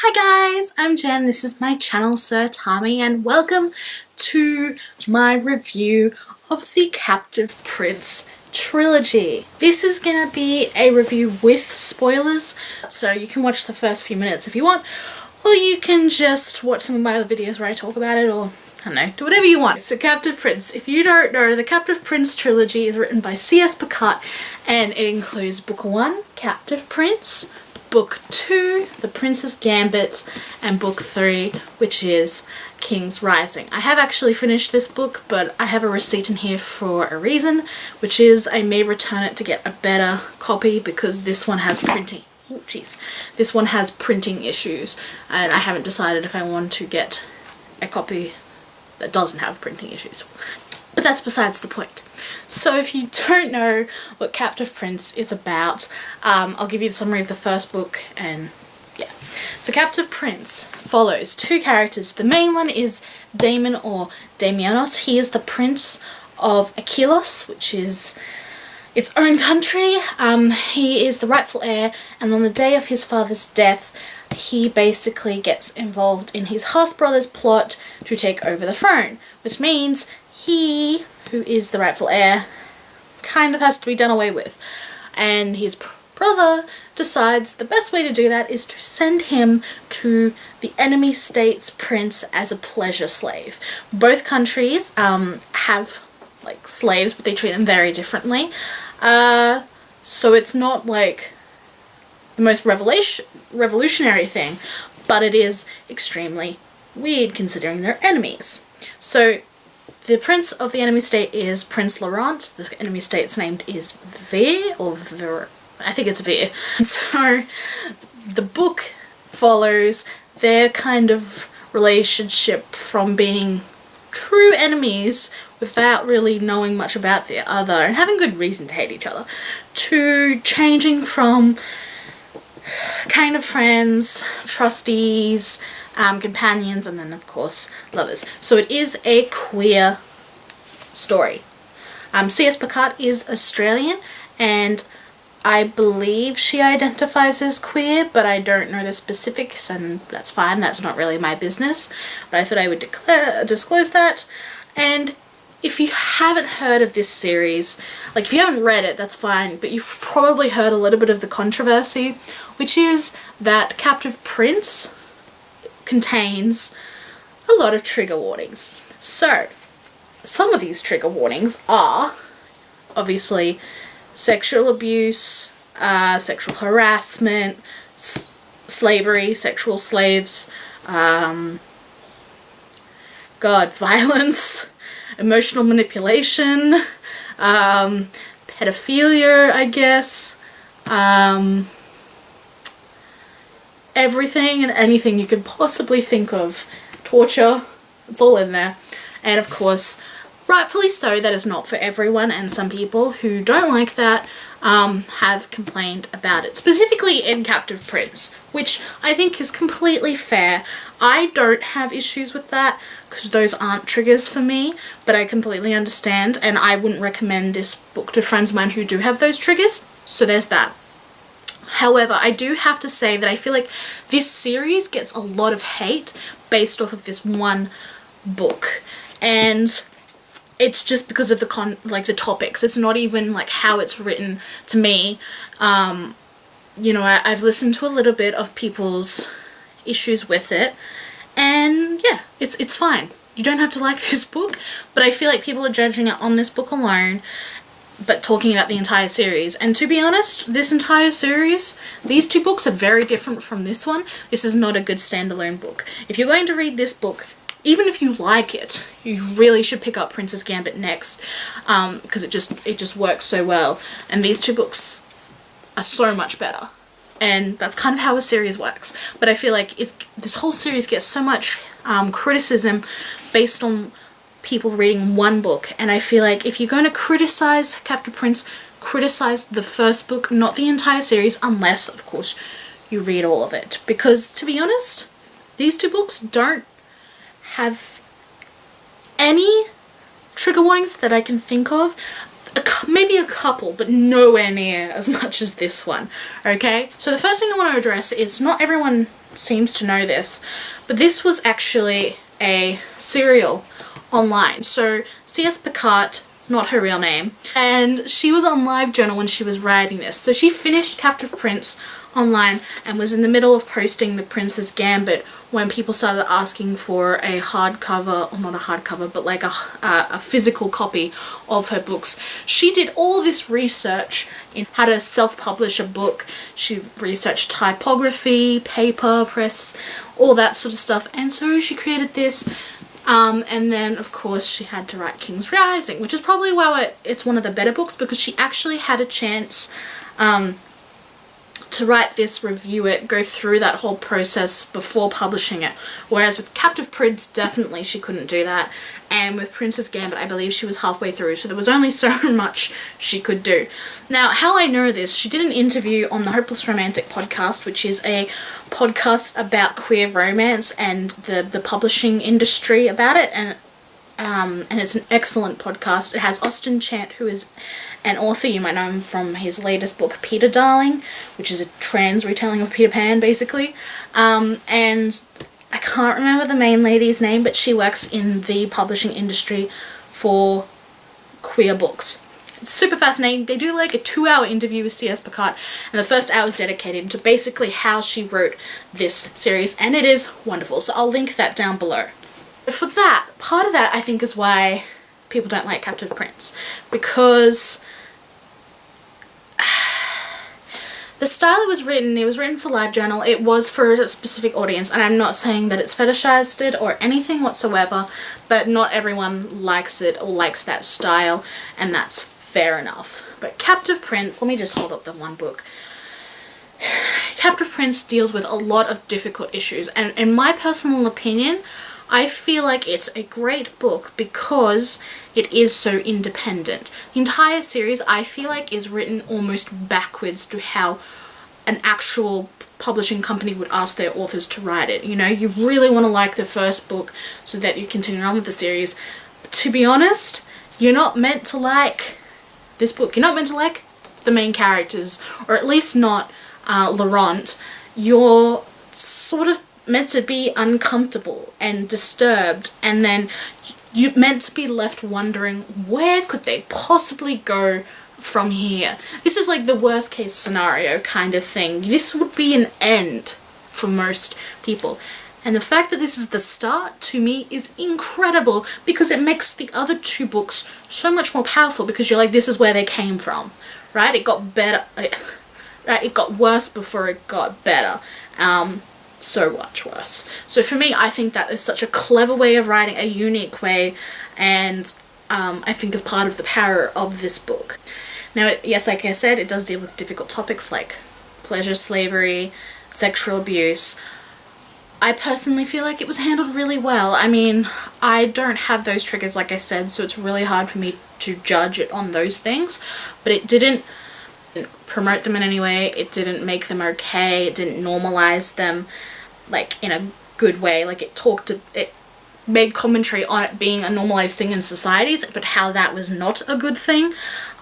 Hi guys, I'm Jen, this is my channel Sir Tami, and welcome to my review of the Captive Prince trilogy. This is gonna be a review with spoilers, so you can watch the first few minutes if you want, or you can just watch some of my other videos where I talk about it, or I don't know, do whatever you want. So Captive Prince, if you don't know, the Captive Prince trilogy is written by C.S. Pacat, and it includes Book 1, Captive Prince, Book 2, The Prince's Gambit, and Book 3, which is King's Rising. I have actually finished this book, but I have a receipt in here for a reason, which is I may return it to get a better copy because this one has printing. Oh, jeez. This one has printing issues, and I haven't decided if I want to get a copy that doesn't have printing issues. But that's besides the point. So if you don't know what Captive Prince is about, I'll give you the summary of the first book, and yeah. So Captive Prince follows two characters. The main one is Damon, or Damianos. He is the prince of Aquilos, which is its own country. He is the rightful heir, and on the day of his father's death, he basically gets involved in his half-brother's plot to take over the throne, which means he, who is the rightful heir, kind of has to be done away with. And his brother decides the best way to do that is to send him to the enemy state's prince as a pleasure slave. Both countries have like slaves, but they treat them very differently. So it's not like the most revolutionary thing, but it is extremely weird considering they're enemies. So the prince of the enemy state is Prince Laurent. The enemy state's named is Veer, or Ver, I think it's Veer. So the book follows their kind of relationship from being true enemies without really knowing much about the other and having good reason to hate each other, to changing from kind of friends, trustees, companions, and then of course lovers. So it is a queer story. C.S. Pacat is Australian, and I believe she identifies as queer, but I don't know the specifics, and that's fine, that's not really my business, but I thought I would disclose that. And if you haven't heard of this series, like if you haven't read it, that's fine, but you've probably heard a little bit of the controversy, which is that Captive Prince contains a lot of trigger warnings. So, some of these trigger warnings are obviously sexual abuse, sexual harassment, slavery, sexual slaves, violence, emotional manipulation, pedophilia, I guess, everything and anything you could possibly think of. Torture, it's all in there. And of course, rightfully so, that is not for everyone, and some people who don't like that have complained about it, specifically in Captive Prince, which I think is completely fair. I don't have issues with that because those aren't triggers for me, but I completely understand, and I wouldn't recommend this book to friends of mine who do have those triggers, so there's that. However, I do have to say that I feel like this series gets a lot of hate based off of this one book, and it's just because of the topics. It's not even like how it's written to me. You know, I've listened to a little bit of people's issues with it, and yeah, it's fine. You don't have to like this book, but I feel like people are judging it on this book alone, but talking about the entire series. And to be honest, this entire series, these two books are very different from this one. This is not a good standalone book. If you're going to read this book, even if you like it, you really should pick up Prince's Gambit next, because it just works so well. And these two books are so much better. And that's kind of how a series works. But I feel like this whole series gets so much criticism based on people reading one book, and I feel like if you're going to criticize Captive Prince, criticize the first book, not the entire series, unless of course you read all of it, because to be honest, these two books don't have any trigger warnings that I can think of. Maybe a couple, but nowhere near as much as this one. Okay, so the first thing I want to address is not everyone seems to know this, but this was actually a serial online. So C.S. Pacat, not her real name, and she was on LiveJournal when she was writing this. So she finished Captive Prince online and was in the middle of posting The Prince's Gambit when people started asking for a hardcover, or not a hardcover, but like a physical copy of her books. She did all this research in how to self-publish a book. She researched typography, paper, press, all that sort of stuff, and so she created this. And then of course she had to write King's Rising, which is probably why it's one of the better books, because she actually had a chance to write this, review it, go through that whole process before publishing it. Whereas with Captive Prince, definitely she couldn't do that. And with Prince's Gambit, I believe she was halfway through, so there was only so much she could do. Now, how I know this, she did an interview on the Hopeless Romantic podcast, which is a podcast about queer romance and the publishing industry about it, and it's an excellent podcast. It has Austin Chant, who is an author. You might know him from his latest book, Peter Darling, which is a trans retelling of Peter Pan, basically. And I can't remember the main lady's name, but she works in the publishing industry for queer books. It's super fascinating. They do like a 2-hour interview with C.S. Pacat, and the first hour is dedicated to basically how she wrote this series, and it is wonderful. So I'll link that down below. For that, part of that I think is why people don't like Captive Prince, because the style it was written for LiveJournal. It was for a specific audience, and I'm not saying that it's fetishized or anything whatsoever, but not everyone likes it or likes that style, and that's fair enough. But Captive Prince, let me just hold up the one book. Captive Prince deals with a lot of difficult issues, and in my personal opinion, I feel like it's a great book because it is so independent. The entire series, I feel like, is written almost backwards to how an actual publishing company would ask their authors to write it. You know, you really want to like the first book so that you continue on with the series. But to be honest, you're not meant to like this book. You're not meant to like the main characters, or at least not Laurent. You're sort of meant to be uncomfortable and disturbed, and then you're meant to be left wondering, where could they possibly go from here? This is like the worst case scenario kind of thing. This would be an end for most people, and the fact that this is the start, to me, is incredible, because it makes the other 2 books so much more powerful, because you're like, this is where they came from, right? It got better, right? It got worse before it got better. So much worse. So for me, I think that is such a clever way of writing, a unique way, and I think is part of the power of this book. Now, yes, like I said, it does deal with difficult topics like pleasure slavery, sexual abuse. I personally feel like it was handled really well. I mean, I don't have those triggers, like I said, so it's really hard for me to judge it on those things, but it didn't promote them in any way. It didn't make them okay. It didn't normalize them like in a good way. Like it made commentary on it being a normalized thing in societies, but how that was not a good thing.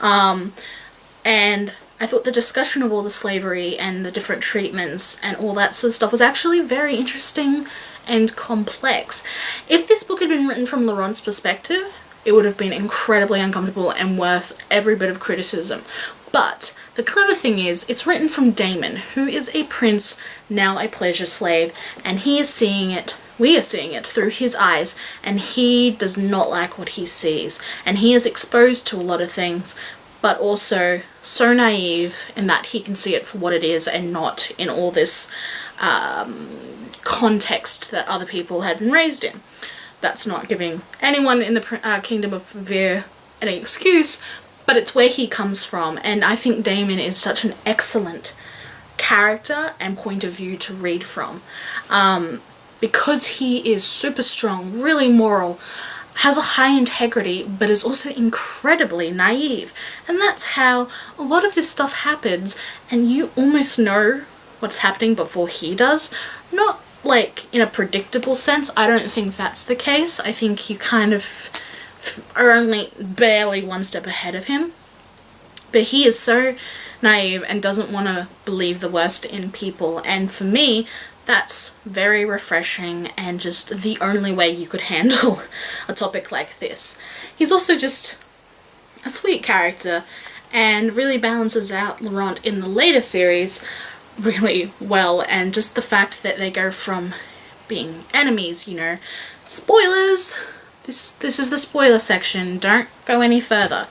And I thought the discussion of all the slavery and the different treatments and all that sort of stuff was actually very interesting and complex. If this book had been written from Laurent's perspective, it would have been incredibly uncomfortable and worth every bit of criticism. But the clever thing is, it's written from Damon, who is a prince, now a pleasure slave, and he is seeing it, we are seeing it through his eyes, and he does not like what he sees. And he is exposed to a lot of things, but also so naive in that he can see it for what it is and not in all this context that other people had been raised in. That's not giving anyone in the Kingdom of Fear any excuse, but it's where he comes from, and I think Damon is such an excellent character and point of view to read from, because he is super strong, really moral, has a high integrity, but is also incredibly naive, and that's how a lot of this stuff happens, and you almost know what's happening before he does. Not like in a predictable sense, I don't think that's the case. I think you kind of are only barely one step ahead of him, but he is so naive and doesn't want to believe the worst in people, and for me That's very refreshing and just the only way you could handle a topic like this. He's also just a sweet character and really balances out Laurent in the later series really well, and just the fact that they go from being enemies, you know. Spoilers! This is the spoiler section. Don't go any further.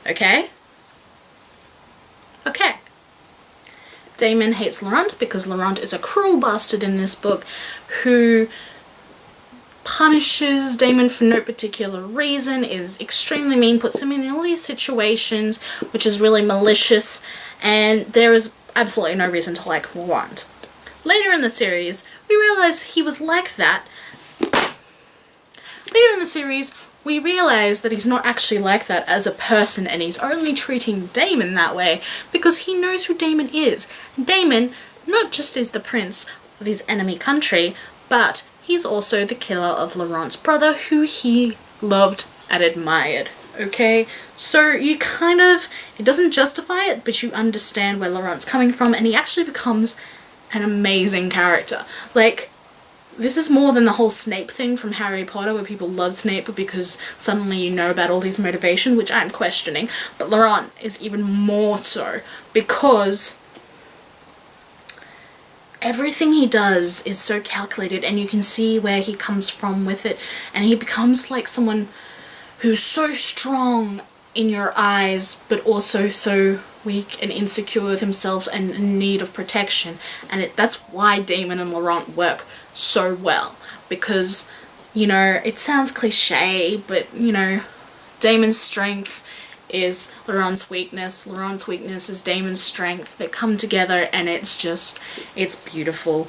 Okay? Okay. Damon hates Laurent because Laurent is a cruel bastard in this book who punishes Damon for no particular reason, is extremely mean, puts him in all these situations, which is really malicious, and there is absolutely no reason to like Laurent. Later in the series, we realize he was like that. Later in the series, we realize that he's not actually like that as a person, and he's only treating Damon that way because he knows who Damon is. Damon not just is the prince of his enemy country, but he's also the killer of Laurent's brother, who he loved and admired. Okay? So you kind of, it doesn't justify it, but you understand where Laurent's coming from, and he actually becomes an amazing character. Like, this is more than the whole Snape thing from Harry Potter, where people love Snape because suddenly you know about all his motivation, which I'm questioning. But Laurent is even more so, because everything he does is so calculated, and you can see where he comes from with it, and he becomes like someone who's so strong in your eyes, but also so weak and insecure with himself and in need of protection. And that's why Damon and Laurent work so well, because, you know, it sounds cliche, but, you know, Damon's strength is Laurent's weakness is Damon's strength. They come together and it's beautiful.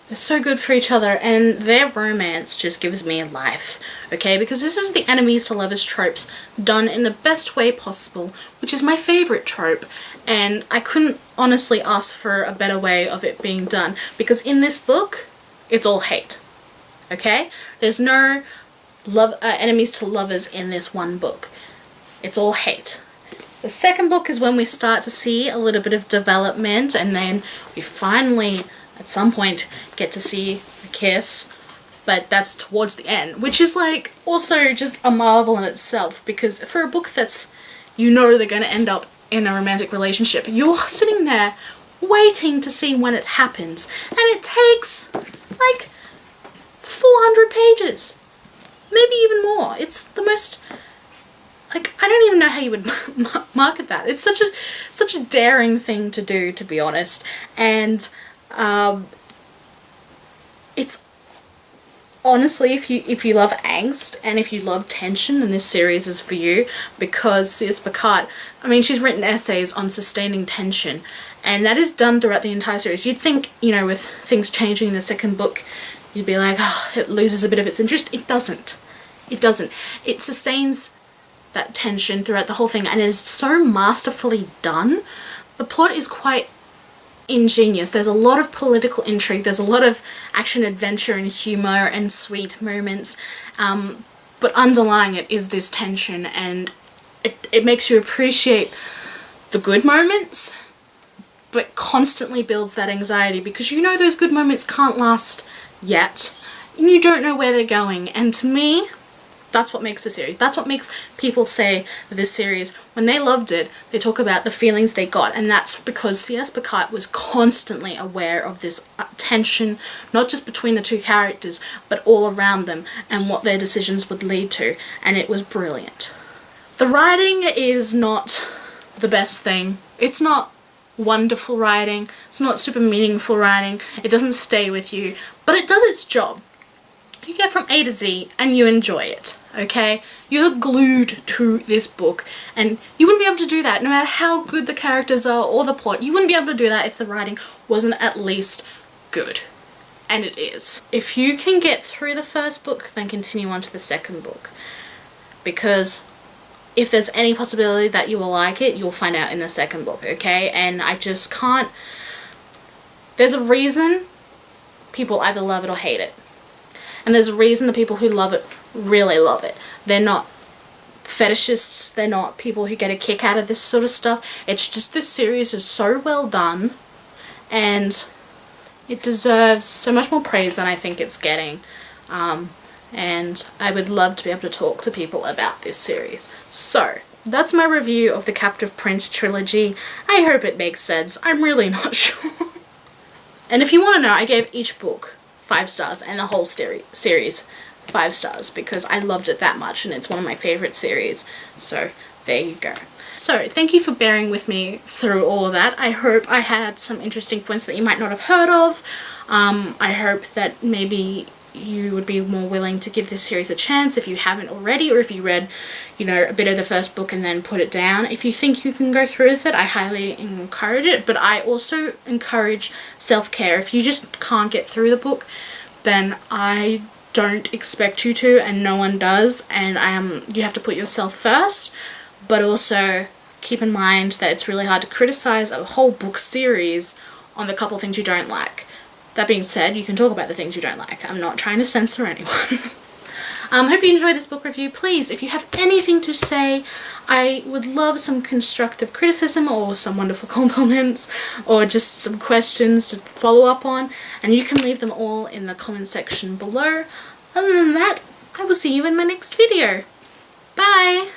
They're so good for each other, and their romance just gives me life, okay? Because this is the enemies to lovers tropes done in the best way possible, which is my favourite trope, and I couldn't honestly ask for a better way of it being done, because in this book, it's all hate, okay? There's no enemies to lovers in this one book. It's all hate. The second book is when we start to see a little bit of development, and then we finally, at some point, get to see a kiss, but that's towards the end, which is like also just a marvel in itself, because for a book that's, you know, they're going to end up in a romantic relationship, you're sitting there waiting to see when it happens, and it takes like 400 pages, maybe even more. It's the most, like, I don't even know how you would market that. It's such a daring thing to do, to be honest, and it's honestly, if you love angst and if you love tension, then this series is for you, because C.S. Pacat, I mean, she's written essays on sustaining tension, and that is done throughout the entire series. You'd think, you know, with things changing in the second book, you'd be like, oh, it loses a bit of its interest. It doesn't. It doesn't. It sustains that tension throughout the whole thing, and it is so masterfully done. The plot is quite ingenious. There's a lot of political intrigue, there's a lot of action, adventure and humor and sweet moments, but underlying it is this tension, and it makes you appreciate the good moments, but constantly builds that anxiety, because you know those good moments can't last yet, and you don't know where they're going. And to me, that's what makes the series. That's what makes people say that this series, when they loved it, they talk about the feelings they got, and that's because C.S. Pacat was constantly aware of this tension, not just between the two characters, but all around them, and what their decisions would lead to, and it was brilliant. The writing is not the best thing. It's not wonderful writing, it's not super meaningful writing, it doesn't stay with you, but it does its job. You get from A to Z and you enjoy it, okay? You're glued to this book, and you wouldn't be able to do that no matter how good the characters are or the plot. You wouldn't be able to do that if the writing wasn't at least good. And it is. If you can get through the first book, then continue on to the second book, because if there's any possibility that you will like it, you'll find out in the second book, okay? And I just can't, there's a reason people either love it or hate it. And there's a reason the people who love it really love it. They're not fetishists, they're not people who get a kick out of this sort of stuff. It's just this series is so well done, and It deserves so much more praise than I think it's getting. And I would love to be able to talk to people about this series. So that's my review of the Captive Prince trilogy. I hope it makes sense. I'm really not sure. And if you want to know, I gave each book 5 stars and the whole series 5 stars because I loved it that much and it's one of my favorite series. So there you go. So thank you for bearing with me through all of that. I hope I had some interesting points that you might not have heard of. I hope that maybe you would be more willing to give this series a chance if you haven't already, or if you read, you know, a bit of the first book and then put it down. If you think you can go through with it, I highly encourage it, but I also encourage self-care. If you just can't get through the book, then I don't expect you to, and no one does, and you have to put yourself first, but also keep in mind that it's really hard to criticize a whole book series on the couple things you don't like. That being said, you can talk about the things you don't like. I'm not trying to censor anyone. Hope you enjoyed this book review. Please, if you have anything to say, I would love some constructive criticism or some wonderful compliments or just some questions to follow up on, and you can leave them all in the comment section below. Other than that, I will see you in my next video. Bye!